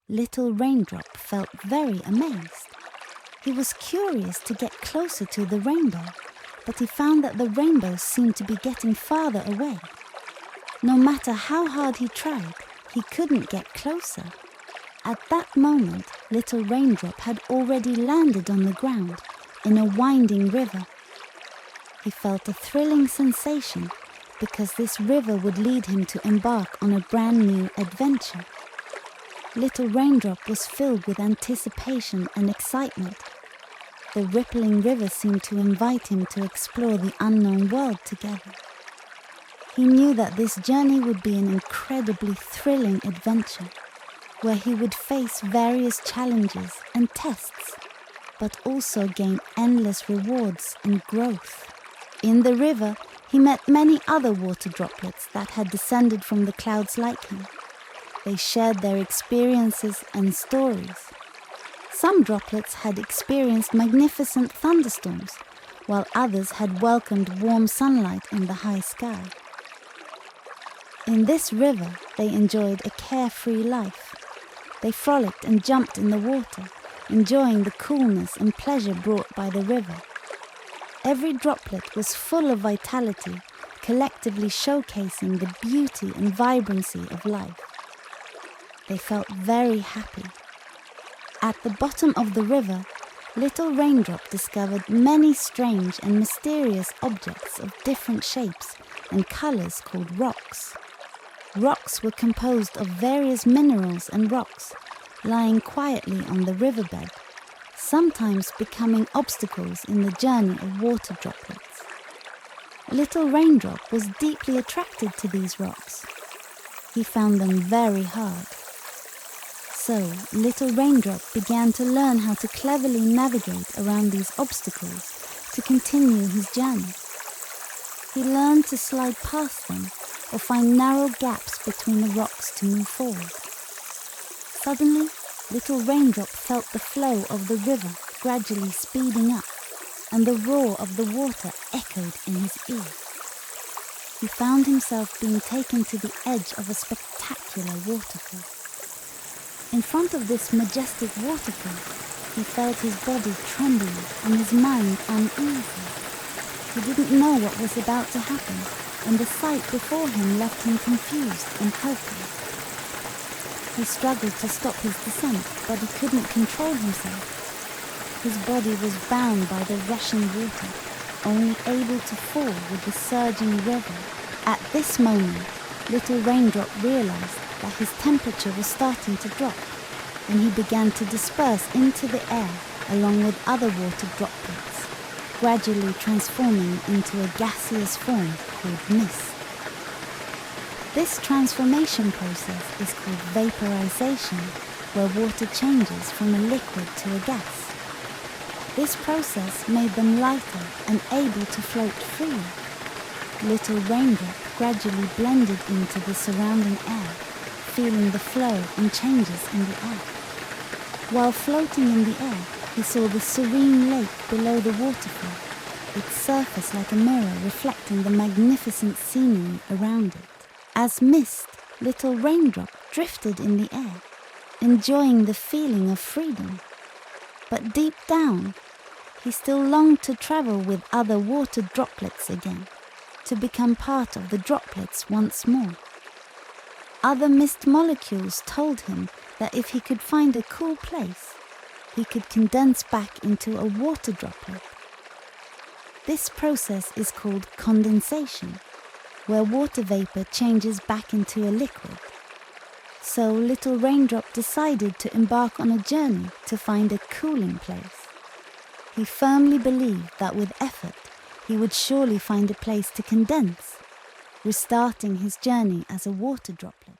Little Raindrop felt very amazed. He was curious to get closer to the rainbow, but he found that the rainbow seemed to be getting farther away. No matter how hard he tried, he couldn't get closer. At that moment, Little Raindrop had already landed on the ground in a winding river. He felt a thrilling sensation because this river would lead him to embark on a brand new adventure. Little Raindrop was filled with anticipation and excitement. The rippling river seemed to invite him to explore the unknown world together. He knew that this journey would be an incredibly thrilling adventure, where he would face various challenges and tests, but also gain endless rewards and growth. In the river, he met many other water droplets that had descended from the clouds like him. They shared their experiences and stories. Some droplets had experienced magnificent thunderstorms, while others had welcomed warm sunlight in the high sky. In this river, they enjoyed a carefree life. They frolicked and jumped in the water, enjoying the coolness and pleasure brought by the river. Every droplet was full of vitality, collectively showcasing the beauty and vibrancy of life. They felt very happy. At the bottom of the river, Little Raindrop discovered many strange and mysterious objects of different shapes and colors called rocks. Rocks were composed of various minerals and rocks, lying quietly on the riverbed, sometimes becoming obstacles in the journey of water droplets. Little Raindrop was deeply attracted to these rocks. He found them very hard. So, Little Raindrop began to learn how to cleverly navigate around these obstacles to continue his journey. He learned to slide past them or find narrow gaps between the rocks to move forward. Suddenly, Little Raindrop felt the flow of the river gradually speeding up, and the roar of the water echoed in his ear. He found himself being taken to the edge of a spectacular waterfall. In front of this majestic waterfall, he felt his body trembling and his mind uneasy. He didn't know what was about to happen, and the sight before him left him confused and helpless. He struggled to stop his descent, but he couldn't control himself. His body was bound by the rushing water, only able to fall with the surging river. At this moment, Little Raindrop realized that his temperature was starting to drop, and he began to disperse into the air along with other water droplets, gradually transforming into a gaseous form called mist. This transformation process is called vaporization, where water changes from a liquid to a gas. This process made them lighter and able to float freely. Little Raindrop gradually blended into the surrounding air, feeling the flow and changes in the air. While floating in the air, he saw the serene lake below the waterfall, its surface like a mirror reflecting the magnificent scenery around it. As mist, Little Raindrop drifted in the air, enjoying the feeling of freedom. But deep down, he still longed to travel with other water droplets again, to become part of the droplets once more. Other mist molecules told him that if he could find a cool place, he could condense back into a water droplet. This process is called condensation, where water vapor changes back into a liquid. So Little Raindrop decided to embark on a journey to find a cooling place. He firmly believed that with effort, he would surely find a place to condense, restarting his journey as a water droplet.